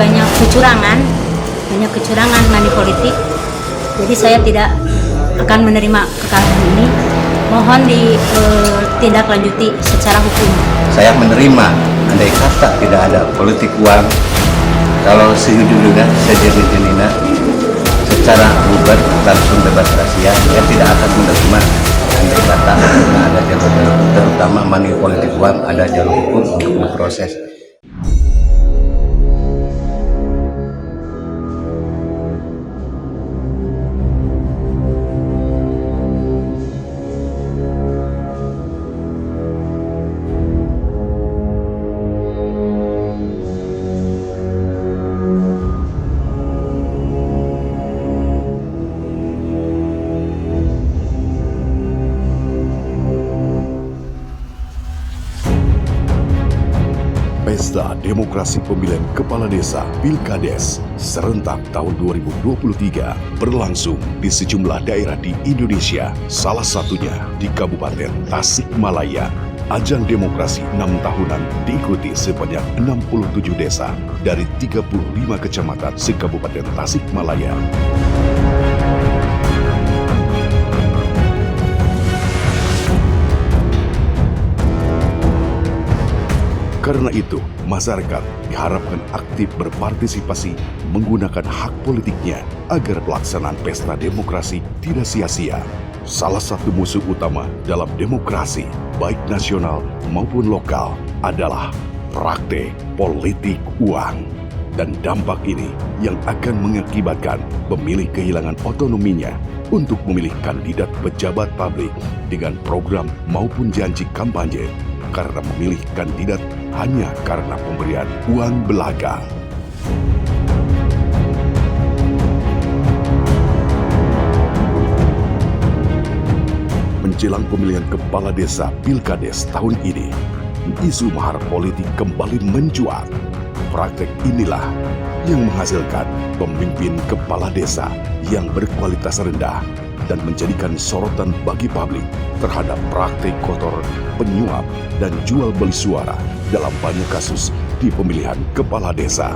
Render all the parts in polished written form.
banyak kecurangan money politik. Jadi saya tidak akan menerima kekalahan ini. Mohon ditindaklanjuti secara hukum. Saya menerima, andai kata tidak ada politik uang, kalau sejujurnya sejadi-jadinya secara bebas langsung bebas rahasia, saya tidak akan menerima andai kata tidak ada jalur terutama money politik uang, ada jalur hukum untuk berproses. Pesta Demokrasi Pemilihan Kepala Desa Pilkades serentak tahun 2023 berlangsung di sejumlah daerah di Indonesia, salah satunya di Kabupaten Tasikmalaya. Ajang demokrasi 6 tahunan diikuti sebanyak 67 desa dari 35 kecamatan se-Kabupaten Tasikmalaya. Karena itu, masyarakat diharapkan aktif berpartisipasi menggunakan hak politiknya agar pelaksanaan pesta demokrasi tidak sia-sia. Salah satu musuh utama dalam demokrasi, baik nasional maupun lokal, adalah praktek politik uang. Dan dampak ini yang akan mengakibatkan pemilih kehilangan otonominya untuk memilih kandidat pejabat publik dengan program maupun janji kampanye, karena memilih kandidat hanya karena pemberian uang belaka. Menjelang pemilihan kepala desa Pilkades tahun ini, isu mahar politik kembali mencuat. Praktek inilah yang menghasilkan pemimpin kepala desa yang berkualitas rendah dan menjadikan sorotan bagi publik terhadap praktik kotor, penyuap, dan jual beli suara dalam banyak kasus di pemilihan kepala desa.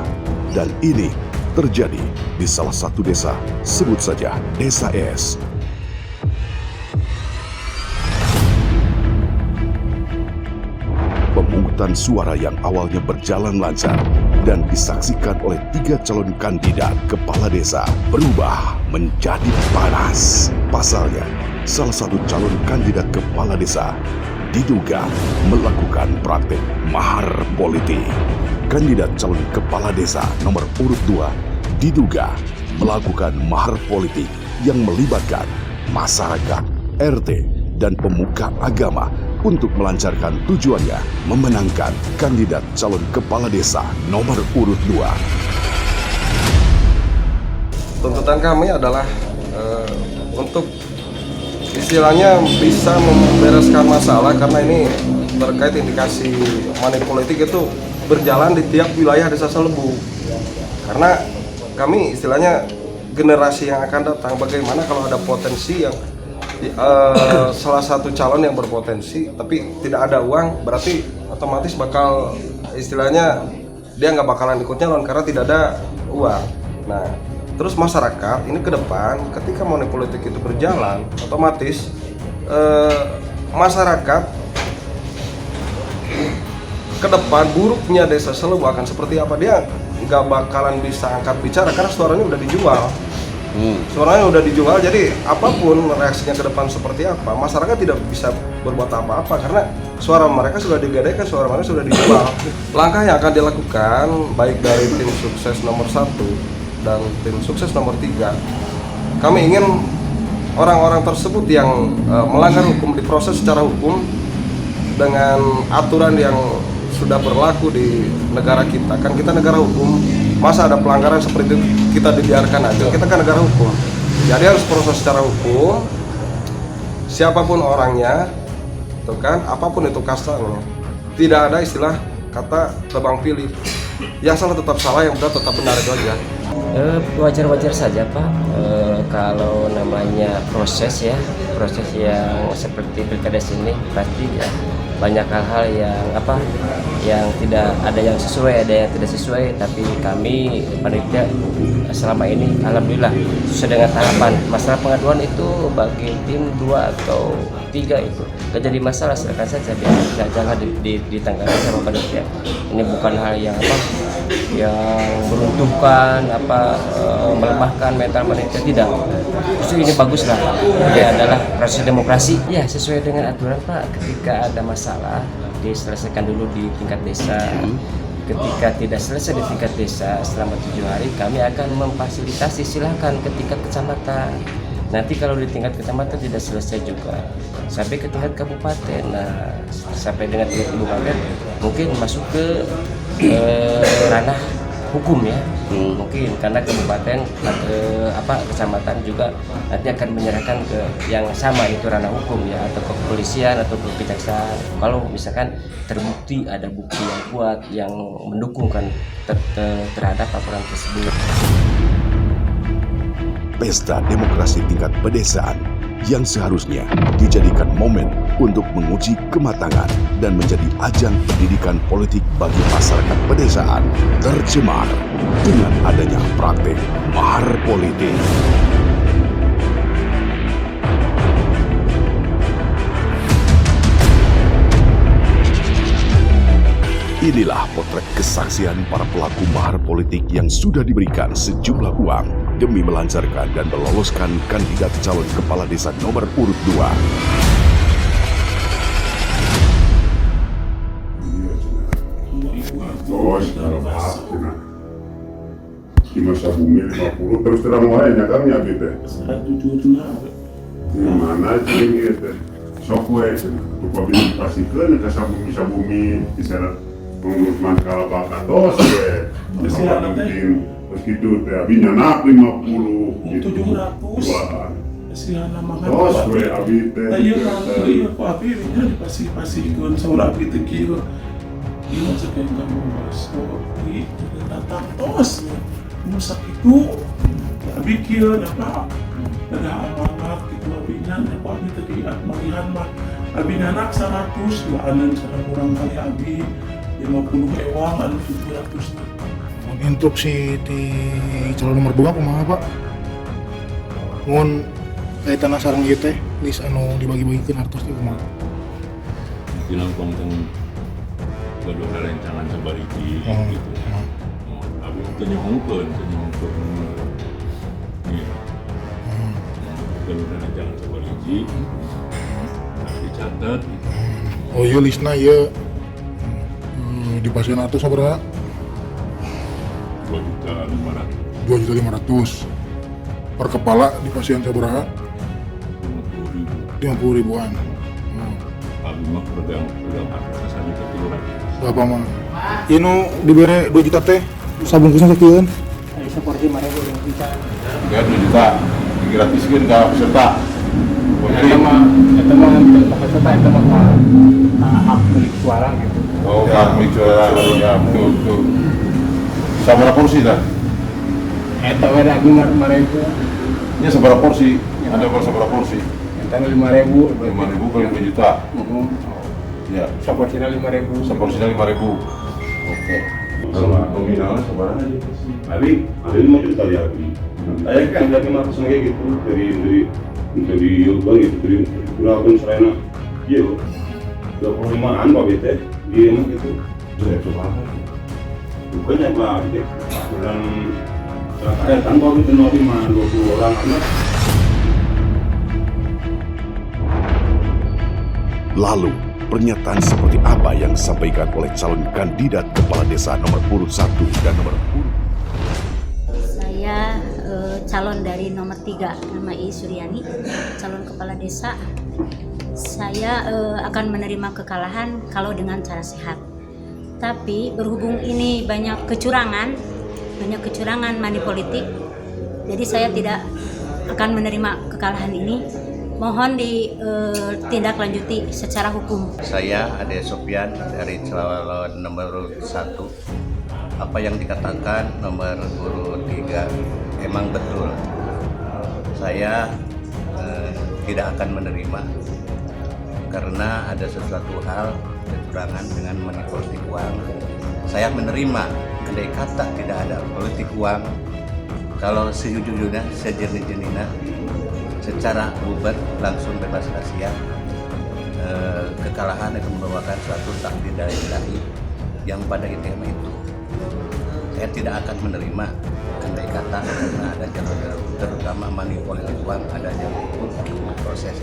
Dan ini terjadi di salah satu desa, sebut saja Desa S. Pemungutan suara yang awalnya berjalan lancar dan disaksikan oleh 3 calon kandidat kepala desa berubah menjadi panas. Pasalnya, salah satu calon kandidat kepala desa diduga melakukan praktek mahar politik. Kandidat calon kepala desa nomor urut 2 diduga melakukan mahar politik yang melibatkan masyarakat, RT, dan pemuka agama untuk melancarkan tujuannya memenangkan kandidat calon kepala desa nomor urut 2. Tuntutan kami adalah untuk istilahnya bisa membereskan masalah, karena ini terkait indikasi money politik itu berjalan di tiap wilayah Desa Selebu. Karena kami istilahnya generasi yang akan datang, bagaimana kalau ada potensi yang salah satu calon yang berpotensi tapi tidak ada uang, berarti otomatis bakal istilahnya dia nggak bakalan ikut nyalon karena tidak ada uang. Nah, terus masyarakat ini ke depan ketika money politik itu berjalan, otomatis masyarakat ke depan buruknya Desa Selebu akan seperti apa, dia nggak bakalan bisa angkat bicara karena suaranya udah dijual. Suaranya udah dijual, jadi apapun reaksinya ke depan seperti apa, masyarakat tidak bisa berbuat apa-apa karena suara mereka sudah digadaikan, suara mereka sudah dijual. Langkah yang akan dilakukan baik dari tim sukses nomor 1 dan tim sukses nomor 3, kami ingin orang-orang tersebut yang melanggar hukum diproses secara hukum dengan aturan yang sudah berlaku di negara kita. Kan kita negara hukum, masa ada pelanggaran seperti itu kita dibiarkan aja? Kita kan negara hukum, jadi harus proses secara hukum. Siapapun orangnya, tuh kan, apapun itu kastanya, tidak ada istilah kata tebang pilih. Yang salah tetap salah, yang benar tetap benar, itu aja. Wajar-wajar saja Pak, kalau namanya proses yang seperti Pilkades ini pasti ya banyak hal-hal yang tidak ada yang sesuai, ada yang tidak sesuai, tapi kami panitia selama ini alhamdulillah sesuai dengan tahapan. Masalah pengaduan itu bagi tim 2 atau 3 itu gak jadi masalah, silakan saja jangan ditanggapi sama panitia. Ini bukan hal yang yang meruntuhkan melemahkan mental panitia, tidak. Justru ini bagus lah. Ini adalah proses demokrasi. Ya, sesuai dengan aturan Pak, ketika ada masalah diselesaikan dulu di tingkat desa. Ketika tidak selesai di tingkat desa selama 7 hari, kami akan memfasilitasi, silahkan ke tingkat kecamatan. Nanti kalau di tingkat kecamatan tidak selesai juga, sampai ke tingkat kabupaten. Nah, sampai dengan tingkat kabupaten mungkin masuk ke ranah hukum ya. Mungkin karena kabupaten kecamatan juga nanti akan menyerahkan ke yang sama, itu ranah hukum ya, atau ke kepolisian atau ke kejaksaan. Kalau misalkan terbukti ada bukti yang kuat yang mendukung terhadap laporan tersebut. Pesta demokrasi tingkat pedesaan yang seharusnya dijadikan momen untuk menguji kematangan dan menjadi ajang pendidikan politik bagi masyarakat pedesaan tercemar dengan adanya praktik mahar politik. Inilah potret kesaksian para pelaku mahar politik yang sudah diberikan sejumlah uang demi melancarkan dan meloloskan kandidat calon kepala desa nomor urut 2. Bos, kalau maaf, cuma sabumi 50 terus terang wahnya kami ya gitu. Gimana sih gitu? Sokwe, lupa bilang pastikan ke sabumi bisa mengurus mankala bakat dos we. Mungkin begitu teh abinya nak 50 gitu. 700. Sihan nama kan. Dos we abi teh. Iya kok abi ini dipasih-pasihkeun saur abi teh kieu. Ieu sakeun kamu so di datang tos. Musak itu abi kieu apa? Ada amanat gitu abinya apa abi tadi marihan mah abi anak 100 baaneun sareng urang kali abi 50 ewang anu 700. Instruksi di calon nomor 2 kumaha Pak? Mohon kaitan sareng ieu teh list anu dibagi-bagikeun artos teh kumaha? Film konten gaduh rancangan sabariji gitu. Abi teu nyohongkeun Iya. Gaduh rancangan sabariji. Dicatat. Oh iya listna ieu dipasieun atus sabaraha? 2.500.000 per kepala di pasien sabaraha? 50 ribuan. Abi mah pegang harga saja ke 300. Berapa mah? Ieu nu dibere 2 juta teh sabungkusna sakieuan? Seperti mana yang bisa. 2 juta digratiskeun ka peserta. Eta mah peserta eta mah hak milik suara gitu. Oh, hak milik suara ya betul. Sabaraha porsi dah? Eta we lagi 5.000. Ini seberapa porsi? Ada berapa porsi? Eta 5.000. 5.000 kali 2 juta. Ya, Saportina 5.000. seporsinya 5.000. Oke. Kalau nominalnya seberapa aja? Abi 5 juta ya Abi. Ayah kan dari 500 kayak gitu dari Youtube gitu dari berapa serena iya 25an Pak BT iya emang gitu. Saya coba. Bukannya Pak BT dan tanpa itu 20 orang anak. Lalu, pernyataan seperti apa yang disampaikan oleh calon kandidat kepala desa nomor urut 1 dan nomor urut? Saya calon dari nomor 3, nama I Suryani, calon kepala desa. Saya akan menerima kekalahan kalau dengan cara sehat. Tapi berhubung ini banyak kecurangan money politik, jadi saya tidak akan menerima kekalahan ini. Mohon ditindaklanjuti secara hukum. Saya Ade Sofian dari calon nomor 1. Apa yang dikatakan nomor urut 3 emang betul. Saya tidak akan menerima karena ada sesuatu hal kecurangan dengan money politik uang. Saya menerima, andai kata tidak ada politik uang, kalau sejujurnya, sejernih-jernihnya, secara bebas, langsung bebas rahasia, kekalahan itu membawakan suatu takdir dari Ilahi yang pada intinya itu. Saya tidak akan menerima andai kata karena ada jalur terutama money politik uang, ada jalur hukum proses.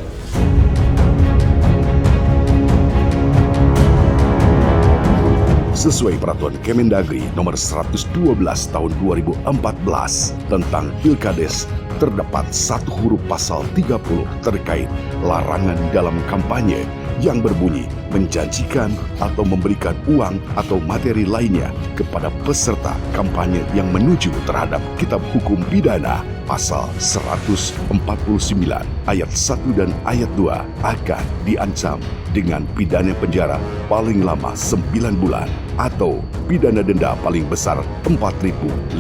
Sesuai peraturan Kemendagri nomor 112 tahun 2014 tentang Pilkades, terdapat satu huruf pasal 30 terkait larangan dalam kampanye yang berbunyi menjanjikan atau memberikan uang atau materi lainnya kepada peserta kampanye yang menuju terhadap Kitab Hukum Pidana pasal 149 ayat 1 dan ayat 2 akan diancam dengan pidana penjara paling lama 9 bulan atau pidana denda paling besar Rp4.500.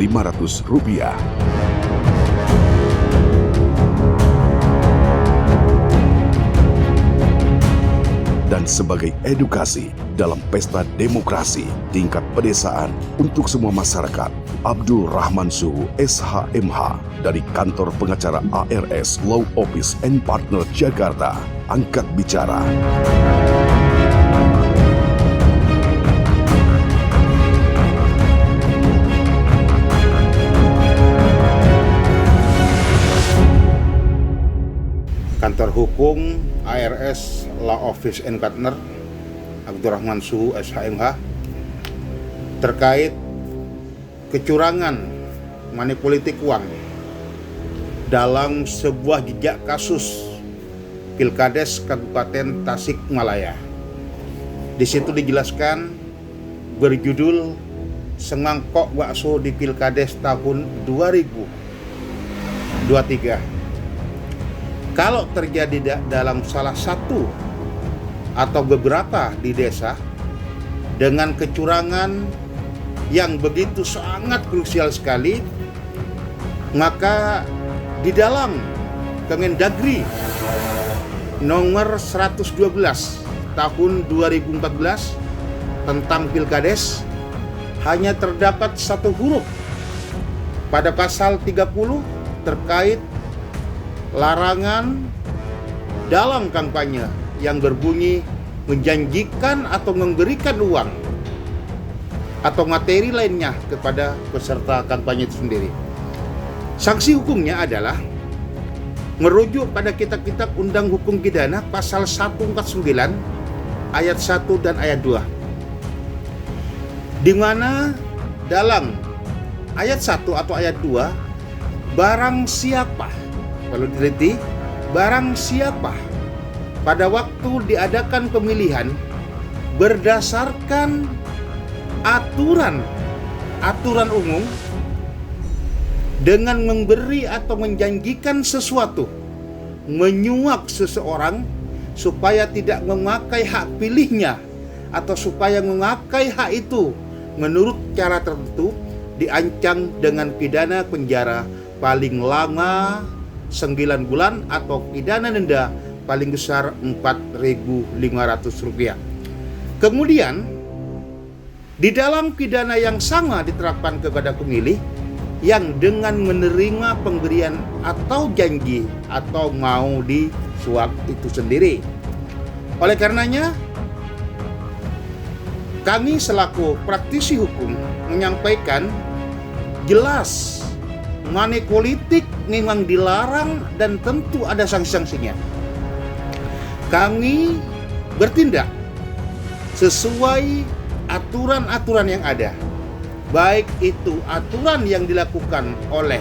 Dan sebagai edukasi dalam pesta demokrasi tingkat pedesaan untuk semua masyarakat, Abdul Rahman Suhu SHMH dari Kantor Pengacara ARS Law Office and Partner Jakarta angkat bicara. Kantor Hukum ARS Law Office and Partner Abdurrahman Suhu SHMH terkait kecurangan money politik uang dalam sebuah jejak kasus Pilkades Kabupaten Tasikmalaya. Di situ dijelaskan berjudul Semangkok Bakso di Pilkades tahun 2023. Kalau terjadi dalam salah satu atau beberapa di desa dengan kecurangan yang begitu sangat krusial sekali, maka di dalam Kemendagri nomor 112 tahun 2014 tentang Pilkades hanya terdapat satu huruf pada pasal 30 terkait larangan dalam kampanye yang berbunyi menjanjikan atau memberikan uang atau materi lainnya kepada peserta kampanye itu sendiri. Sanksi hukumnya adalah merujuk pada kitab-kitab Undang Hukum Pidana pasal 149 ayat 1 dan ayat 2. Di mana dalam ayat 1 atau ayat 2 barang siapa, kalau diteliti, barang siapa pada waktu diadakan pemilihan berdasarkan aturan umum dengan memberi atau menjanjikan sesuatu, menyuap seseorang supaya tidak memakai hak pilihnya atau supaya memakai hak itu menurut cara tertentu, diancam dengan pidana penjara paling lama 9 bulan atau pidana denda paling besar Rp4.500. Kemudian di dalam pidana yang sama diterapkan kepada pemilih yang dengan menerima pemberian atau janji atau mau disuap itu sendiri. Oleh karenanya kami selaku praktisi hukum menyampaikan jelas money politik memang dilarang dan tentu ada sanksi-sanksinya. Kami bertindak sesuai aturan-aturan yang ada, baik itu aturan yang dilakukan oleh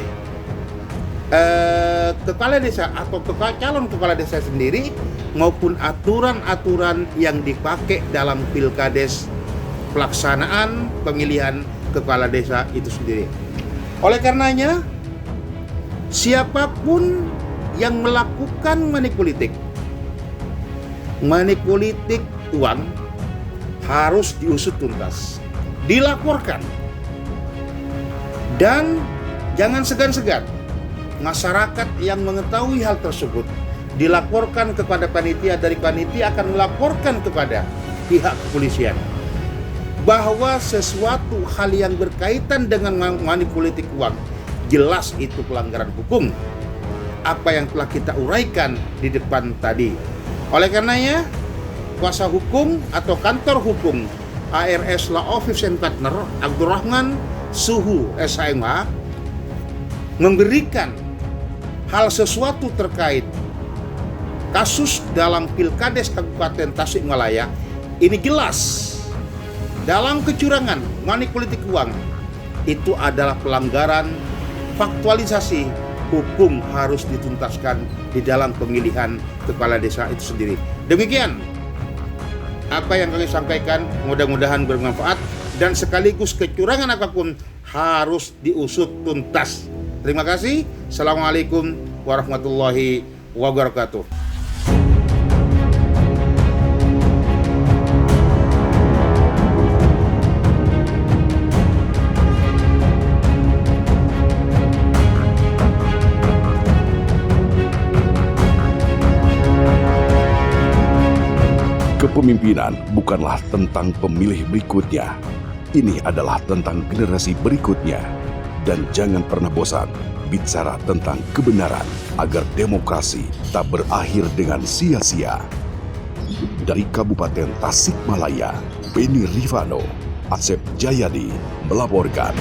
kepala desa atau calon kepala desa sendiri maupun aturan-aturan yang dipakai dalam Pilkades pelaksanaan pemilihan kepala desa itu sendiri. Oleh karenanya, siapapun yang melakukan money politik uang harus diusut tuntas, dilaporkan, dan jangan segan-segan masyarakat yang mengetahui hal tersebut dilaporkan kepada panitia, dari panitia akan melaporkan kepada pihak kepolisian bahwa sesuatu hal yang berkaitan dengan money politik uang jelas itu pelanggaran hukum, apa yang telah kita uraikan di depan tadi. Oleh karenanya, kuasa hukum atau kantor hukum ARS Law Office and Partner Abdurrahman Suhu SHMH memberikan hal sesuatu terkait kasus dalam Pilkades Kabupaten Tasikmalaya ini jelas dalam kecurangan money politik uang itu adalah pelanggaran faktualisasi hukum, harus dituntaskan di dalam pemilihan kepala desa itu sendiri. Demikian apa yang kami sampaikan, mudah-mudahan bermanfaat dan sekaligus kecurangan apapun harus diusut tuntas. Terima kasih. Assalamualaikum warahmatullahi wabarakatuh. Kepemimpinan bukanlah tentang pemilih berikutnya. Ini adalah tentang generasi berikutnya. Dan jangan pernah bosan bicara tentang kebenaran agar demokrasi tak berakhir dengan sia-sia. Dari Kabupaten Tasikmalaya, Beni Rifano, Asep Jayadi melaporkan.